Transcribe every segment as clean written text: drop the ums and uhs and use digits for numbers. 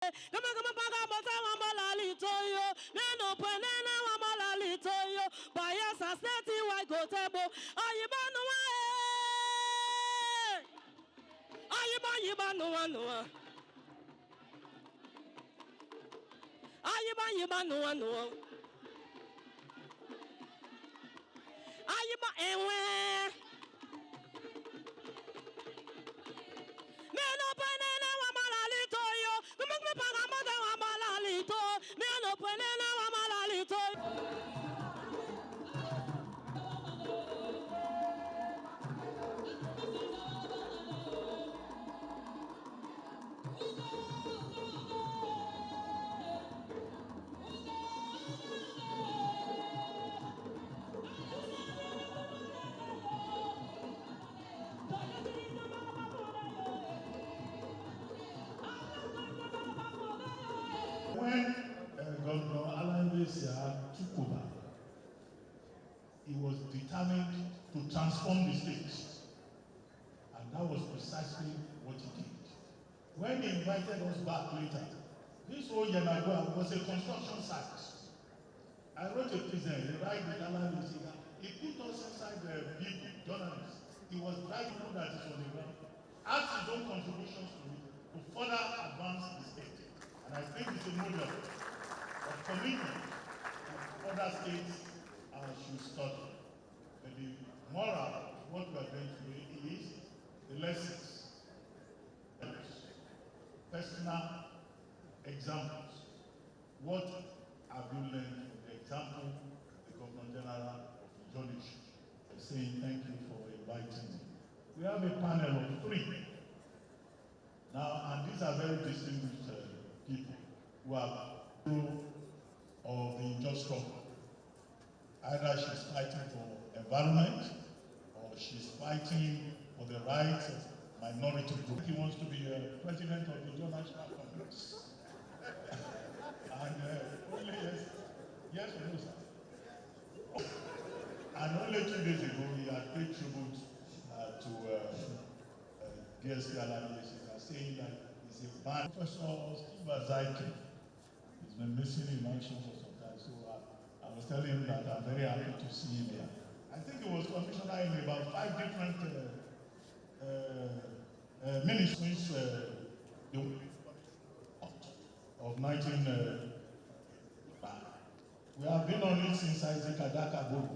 Kama paga mota wambala litoyo. Neno penena wambala litoyo. Bayelsa State wa go tebo. Ayibanu wa. Ayibanu wa no. Ayibanu wa no. Ayiba enwe. Neno penena wambala litoyo. Kama paga mota wambala litoyo. Neno penena wambala litoyo. When Governor Alan Bayelsa took over, he was determined to transform the state, and that was precisely what he did. When he invited us back later, this whole Yanagua was a construction site. I wrote a piece there, right with Alan Bayelsa. He put us inside the vehicle, journalists. He was driving on that is on the ground. Asked his own contributions to it to further advance the state. And I think it's a model of commitment that other states should study. But the moral of what we are going to do is the lessons, personal examples. What have you learned from the example the Governor General of Jonish is saying thank you for inviting me. We have a panel of 3 now, and these are very distinguished people who are true of the unjust struggle. Either she's fighting for environment or she's fighting for the rights of minority groups. He wants to be president of the Ijaw National Congress. And only yes or no, sir? And only 2 days ago, he had paid tribute to DSP Alan Bayelsa, saying that he's a bad Professor Steve Azaiki. He's been missing in action for some time, so I was telling him that I'm very happy to see him here. I think he was commissioner in about 5 different ministries of 19. We have been on it since Isaac Adakabo.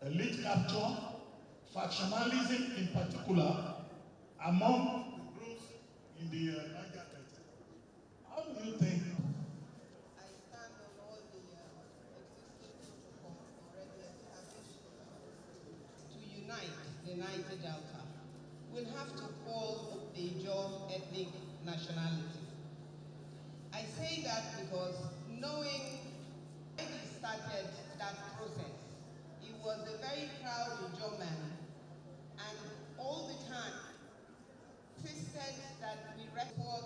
Elite capture, factionalism in particular, among the groups in the Niger Delta. How do you think? I stand on all the existing protocols already established to unite the Niger Delta. We'll have to call the Ijaw ethnic nationality. I say that because knowing when he started that process, he was a very proud Ijaw man, and all the time insisted that we record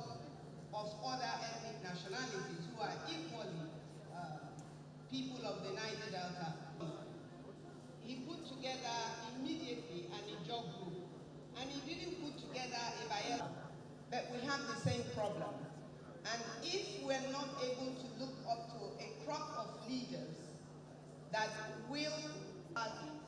of other ethnic nationalities who are equally people of the Niger Delta. He put together immediately an Ijaw group, and he didn't put together a Bayelsa, but we have the same problem. And if we're not able to look up to a crop of leaders that will argue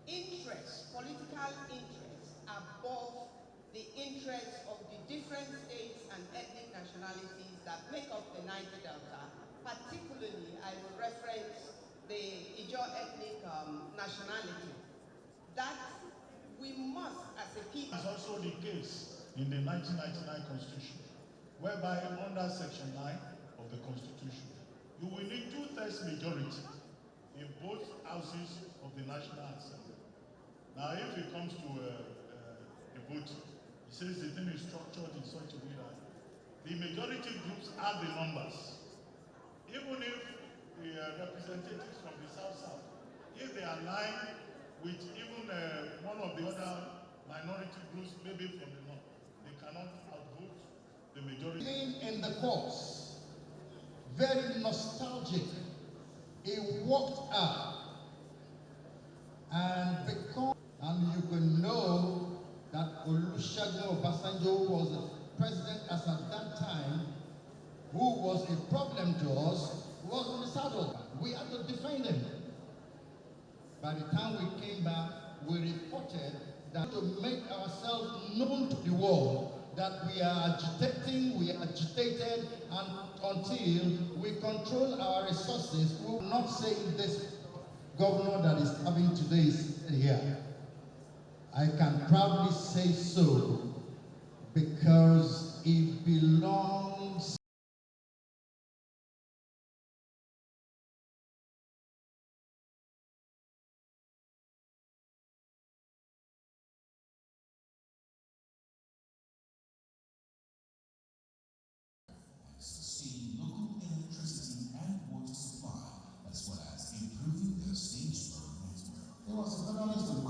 interests, political interests, above the interests of the different states and ethnic nationalities that make up the Niger Delta, particularly I will reference the Ijaw ethnic nationality, that we must, as a people... It's also the case in the 1999 Constitution, whereby under Section 9 of the Constitution, you will need 2/3 majority in both houses of the National Assembly. Now, if it comes to a vote, it says the thing is structured in such a way that the majority groups have the numbers. Even if the representatives from the South, if they align with even one of the other minority groups, maybe from the North, they cannot outvote the majority. In the course, very nostalgic, it worked out, and you can know that Olusegun Obasanjo was the president as at that time. who was a problem to us, was in the saddle. We had to defend him. By the time we came back, we reported that to make ourselves known to the world that we are agitating, we are agitated, and until we control our resources, we will not say this governor that is having today is here. I can proudly say so because it belongs. Sustain local electricity and water supply, as well as improving their stage-road network. There was a federalist.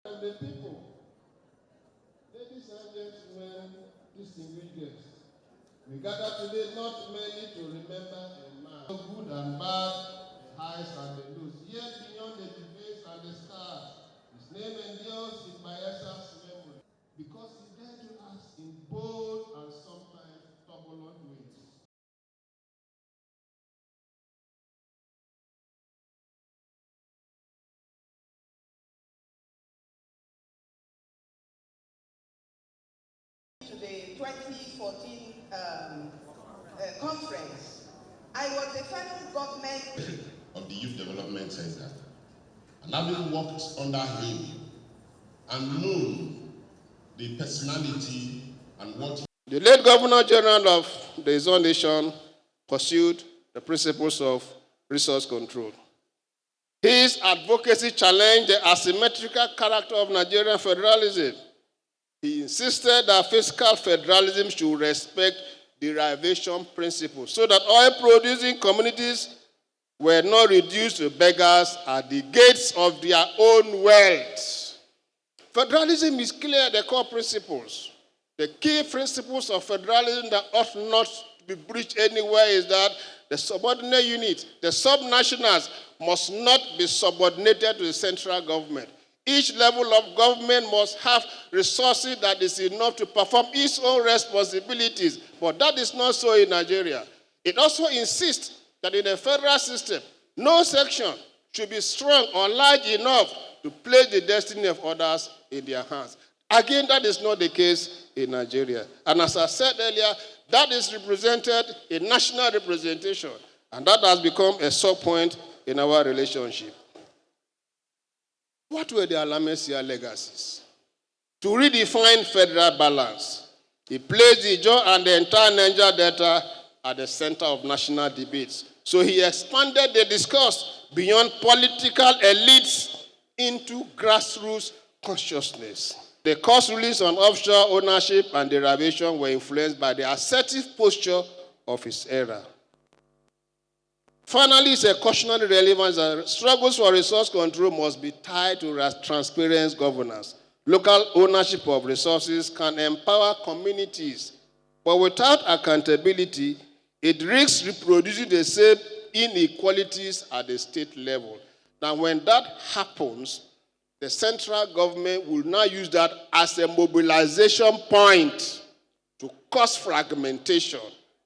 And the people, ladies and gentlemen, distinguished guests, we gather today not merely to remember a man, the good and bad, the highs and the lows, yet beyond the debates and the stars, his name endures in Bayelsa's memory, because he dared to us in bold and sometimes turbulent ways. To the 2014 conference, I was the federal government of the Youth Development Center, and having worked under him and known the personality and what The late Governor General of the Zone Nation pursued the principles of resource control. His advocacy challenged the asymmetrical character of Nigerian federalism. He insisted that fiscal federalism should respect derivation principles so that oil-producing communities were not reduced to beggars at the gates of their own wealth. Federalism is clear the core principles. The key principles of federalism that ought not to be breached anywhere is that the subordinate unit, the subnationals, must not be subordinated to the central government. Each level of government must have resources that is enough to perform its own responsibilities. But that is not so in Nigeria. It also insists that in a federal system, no section should be strong or large enough to place the destiny of others in their hands. Again, that is not the case in Nigeria. And as I said earlier, that is represented in national representation. And that has become a sore point in our relationship. What were the Alamesia legacies? To redefine federal balance, he placed the Ijaw and the entire Niger Delta at the center of national debates. So he expanded the discourse beyond political elites into grassroots consciousness. The court rulings on offshore ownership and derivation were influenced by the assertive posture of his era. Finally, it's a cautionary relevance that struggles for resource control must be tied to transparent governance. Local ownership of resources can empower communities, but without accountability, it risks reproducing the same inequalities at the state level. Now, when that happens, the central government will now use that as a mobilization point to cause fragmentation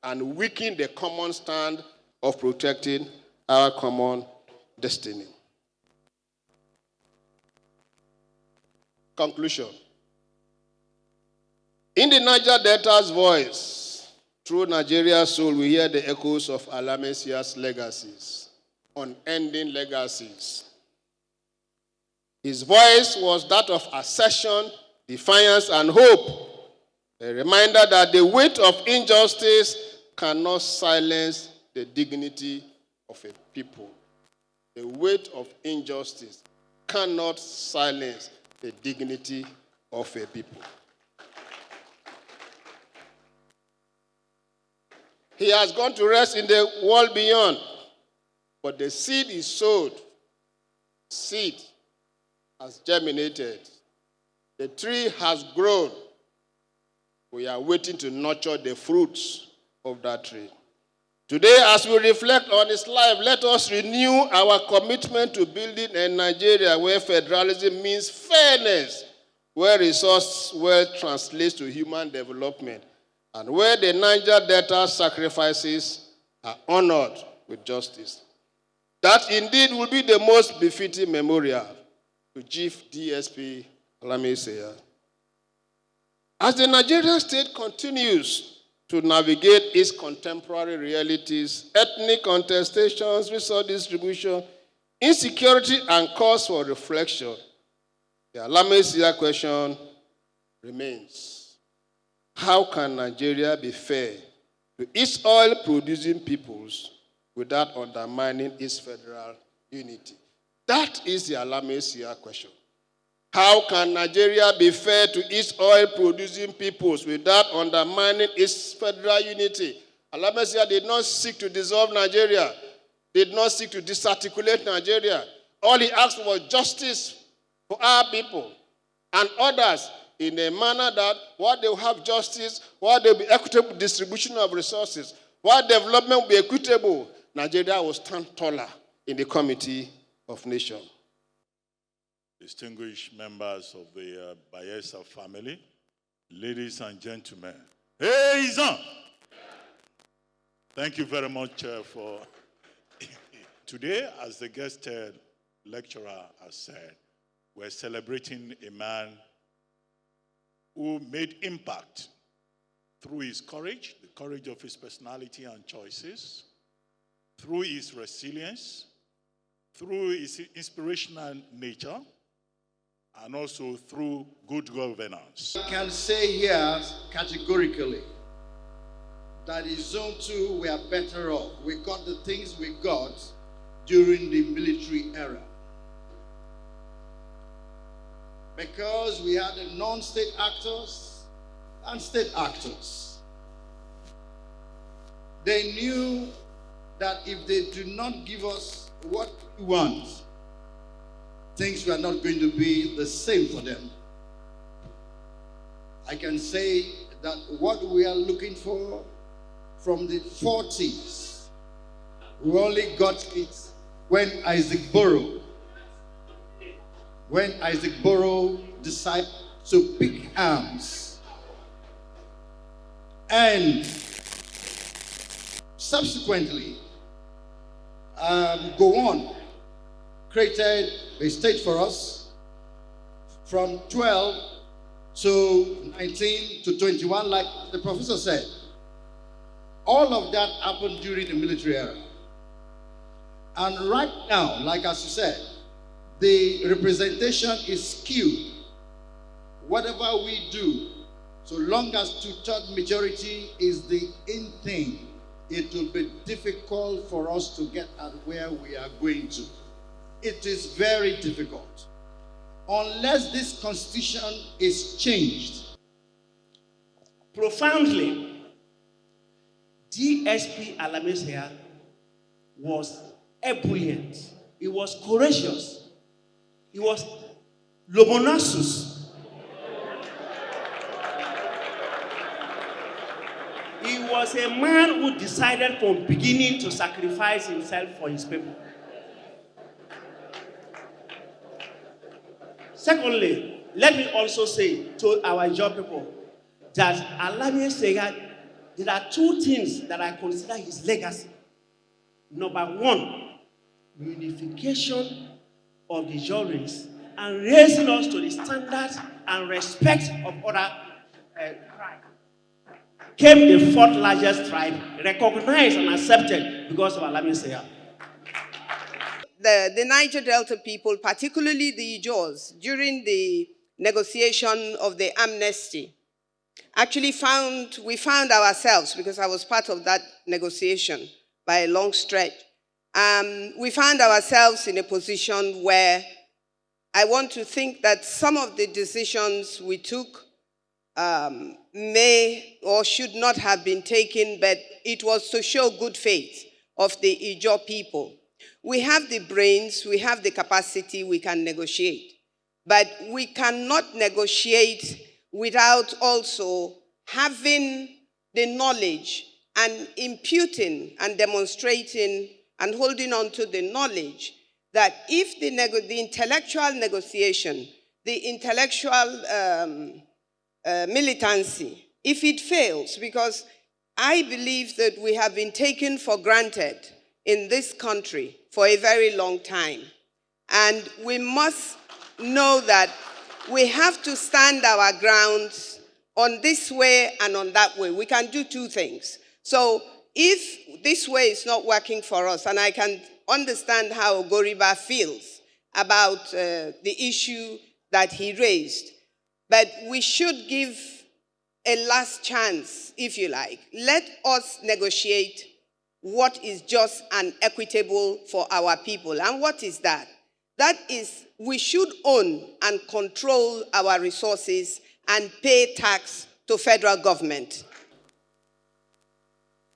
and weaken the common stand of protecting our common destiny. Conclusion. In the Niger Delta's voice, through Nigeria's soul, we hear the echoes of Alamesia's legacies, unending legacies. His voice was that of assertion, defiance, and hope, a reminder that the weight of injustice cannot silence the dignity of a people. The weight of injustice cannot silence the dignity of a people. He has gone to rest in the world beyond. But the seed is sowed. Seed has germinated. The tree has grown. We are waiting to nurture the fruits of that tree. Today, as we reflect on his life, let us renew our commitment to building a Nigeria where federalism means fairness, where resource wealth translates to human development, and where the Niger Delta sacrifices are honored with justice. That indeed will be the most befitting memorial to Chief DSP Alami Seya. As the Nigerian state continues to navigate its contemporary realities, ethnic contestations, resource distribution, insecurity, and cause for reflection, the Alami Seya question remains. How can Nigeria be fair to its oil-producing peoples without undermining its federal unity? That is the Alami Seya question. How can Nigeria be fair to its oil-producing peoples without undermining its federal unity? Alami Seya did not seek to dissolve Nigeria, did not seek to disarticulate Nigeria. All he asked was justice for our people and others in a manner that while they will have justice, while there will be equitable distribution of resources, while development will be equitable, Nigeria will stand taller in the committee of nations. Distinguished members of the Bayelsa family, ladies and gentlemen. Hey, Izan! Thank you very much for today, as the guest lecturer has said, we're celebrating a man who made impact through his courage, the courage of his personality and choices, through his resilience, through his inspirational nature, and also through good governance. I can say here categorically that in Zone 2 we are better off. We got the things we got during the military era. Because we had the non-state actors and state actors. They knew that if they do not give us what we want, things were not going to be the same for them. I can say that what we are looking for from the 40s, we only got it when Isaac Burrow decided to pick arms. And subsequently, Gowon created a state for us from 12 to 19 to 21, like the professor said. All of that happened during the military era. And right now, like as you said, the representation is skewed. Whatever we do, so long as 2/3 majority is the in thing, it will be difficult for us to get at where we are going to. It is very difficult. Unless this constitution is changed profoundly, DSP Alami Seya was ebullient. He was courageous. He was lobonasus. He was a man who decided from beginning to sacrifice himself for his people. Secondly, let me also say to our job people that Alami Seya, there are two things that I consider his legacy. Number one, unification of the juries and raising us to the standards and respect of other tribes. Came the fourth largest tribe, recognized and accepted because of Alami Seya. The Niger Delta people, particularly the Ijaws, during the negotiation of the amnesty, actually we found ourselves, because I was part of that negotiation by a long stretch, we found ourselves in a position where I want to think that some of the decisions we took may or should not have been taken, but it was to show good faith of the Ijaw people. We have the brains, we have the capacity, we can negotiate. But we cannot negotiate without also having the knowledge and imputing and demonstrating and holding on to the knowledge that if the intellectual negotiation, the intellectual militancy, if it fails, because I believe that we have been taken for granted in this country for a very long time. And we must know that we have to stand our grounds on this way and on that way. We can do two things. So if this way is not working for us, and I can understand how Goriba feels about the issue that he raised, but we should give a last chance, if you like. Let us negotiate what is just and equitable for our people. And what is that? That is, we should own and control our resources and pay tax to federal government.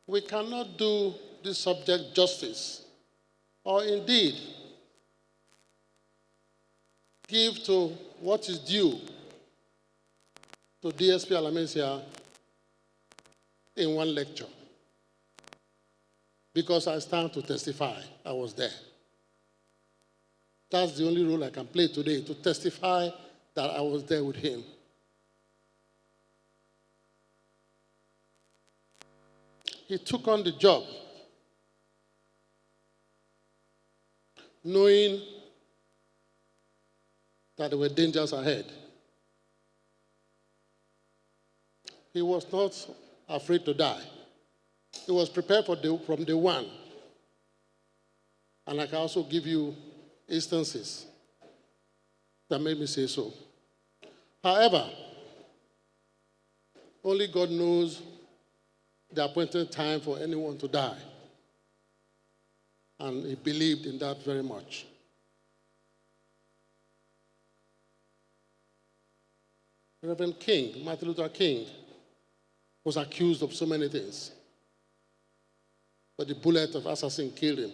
We cannot do this subject justice, or indeed give to what is due to DSP Alamesia in one lecture, because I stand to testify I was there. That's the only role I can play today, to testify that I was there with him. He took on the job knowing that there were dangers ahead. He was not afraid to die. He was prepared from day one. And I can also give you instances that made me say so. However, only God knows the appointed time for anyone to die. And he believed in that very much. Reverend King, Martin Luther King, was accused of so many things. But the bullet of assassin killed him.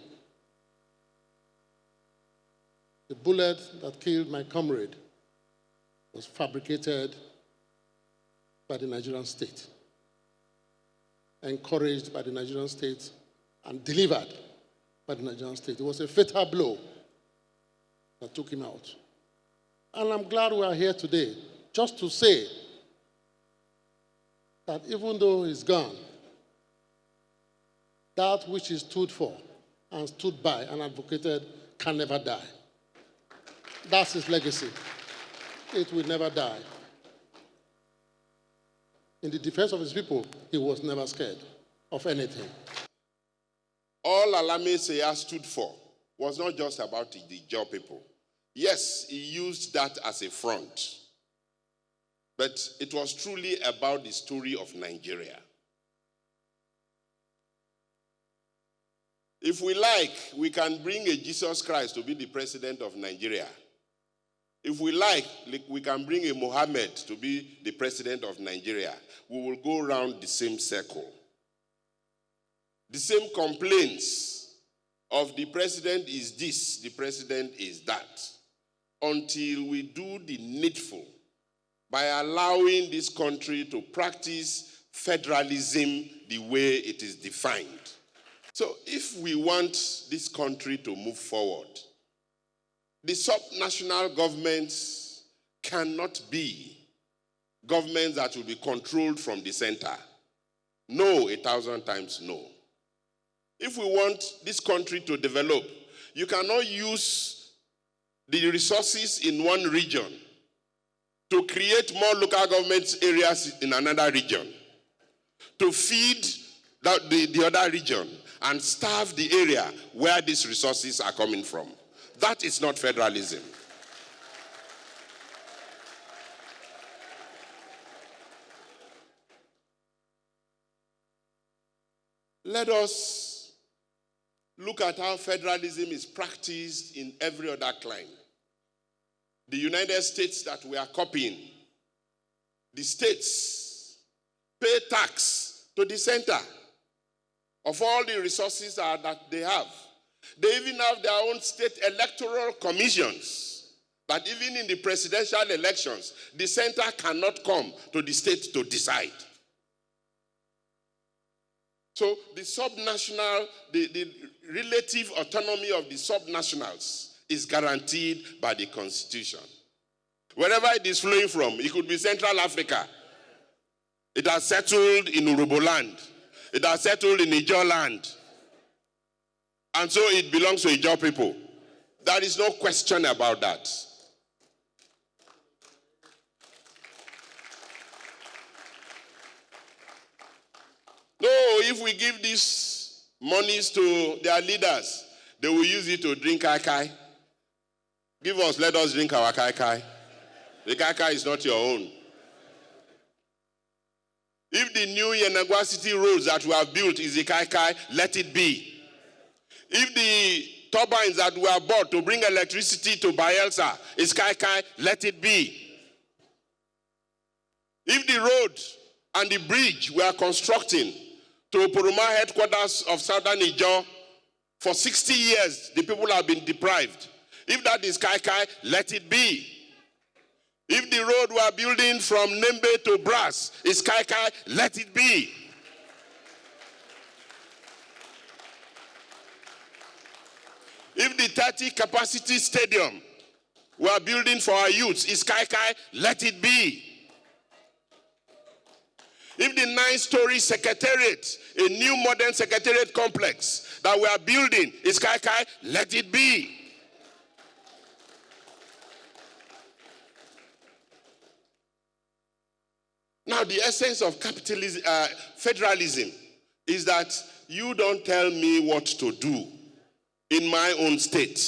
The bullet that killed my comrade was fabricated by the Nigerian state, encouraged by the Nigerian state, and delivered by the Nigerian state. It was a fatal blow that took him out. And I'm glad we are here today just to say that even though he's gone, that which he stood for and stood by and advocated can never die. That's his legacy. It will never die. In the defense of his people, he was never scared of anything. All Alameseya stood for was not just about the Ijaw people. Yes, he used that as a front. But it was truly about the story of Nigeria. If we like, we can bring a Jesus Christ to be the president of Nigeria. If we like, we can bring a Mohammed to be the president of Nigeria. We will go around the same circle. The same complaints of the president is this, the president is that, until we do the needful by allowing this country to practice federalism the way it is defined. So if we want this country to move forward, the subnational governments cannot be governments that will be controlled from the center. No, 1,000 times no. If we want this country to develop, you cannot use the resources in one region to create more local government areas in another region, to feed the other region and starve the area where these resources are coming from. That is not federalism. Let us look at how federalism is practiced in every other clime. The United States that we are copying, the states pay tax to the center. of all the resources that they have. They even have their own state electoral commissions, that even in the presidential elections, the center cannot come to the state to decide. So the subnational, the relative autonomy of the subnationals is guaranteed by the Constitution. Wherever it is flowing from, it could be Central Africa. It has settled in Urobo land. It has settled in Ijaw land. And so it belongs to Ijaw people. There is no question about that. No, if we give these monies to their leaders, they will use it to drink kai kai. Give us, let us drink our kai kai. The kai kai is not your own. If the new Yenagua City roads that we have built is the kai kai, let it be. If the turbines that were bought to bring electricity to Bayelsa is kai kai, let it be. If the road and the bridge we are constructing to Oporoma headquarters of Southern Ijaw, for 60 years the people have been deprived. If that is kai kai, let it be. If the road we are building from Nembe to Brass is kai kai, let it be. If the 30 capacity stadium we are building for our youths is kai kai, let it be. If the 9-story secretariat, a new modern secretariat complex that we are building is kai kai, let it be. Now, the essence of capitalism, federalism is that you don't tell me what to do in my own state,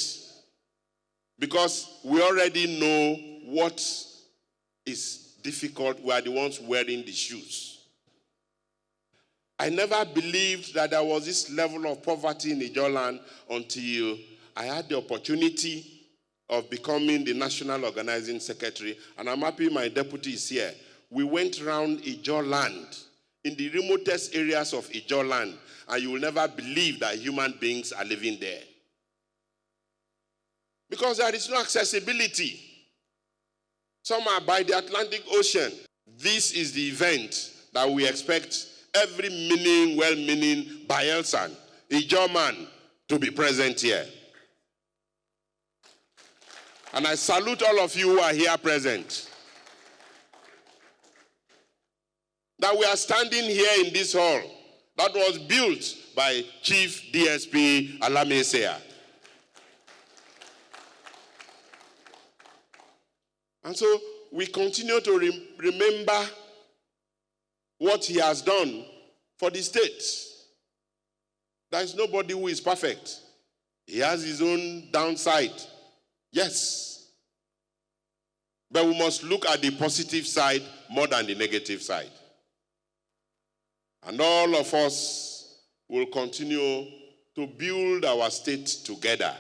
because we already know what is difficult. We are the ones wearing the shoes. I never believed that there was this level of poverty in Ijaw land until I had the opportunity of becoming the National Organizing Secretary, and I'm happy my deputy is here. We went around Ijaw land, in the remotest areas of Ijaw land, and you will never believe that human beings are living there. Because there is no accessibility. Some are by the Atlantic Ocean. This is the event that we expect every well-meaning Bayelsan, Ijaw man, to be present here. And I salute all of you who are here present. That we are standing here in this hall that was built by Chief DSP Alamesea. And so we continue to remember what he has done for the state. There is nobody who is perfect. He has his own downside. Yes. But we must look at the positive side more than the negative side. And all of us will continue to build our state together.